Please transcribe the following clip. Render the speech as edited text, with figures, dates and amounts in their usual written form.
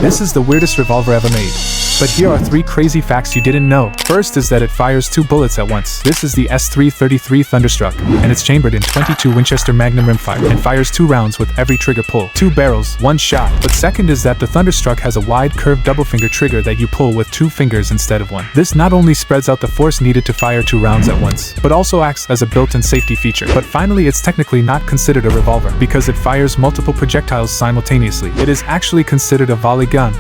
This is the weirdest revolver ever made. But here are 3 crazy facts you didn't know. First is that it fires 2 bullets at once. This is the S333 Thunderstruck, and it's chambered in 22 Winchester Magnum rimfire and fires 2 rounds with every trigger pull. 2 barrels, 1 shot. But second is that the Thunderstruck has a wide curved double finger trigger that you pull with 2 fingers instead of 1. This not only spreads out the force needed to fire 2 rounds at once, but also acts as a built-in safety feature. But finally, it's technically not considered a revolver because it fires multiple projectiles simultaneously. It is actually considered a volley gun.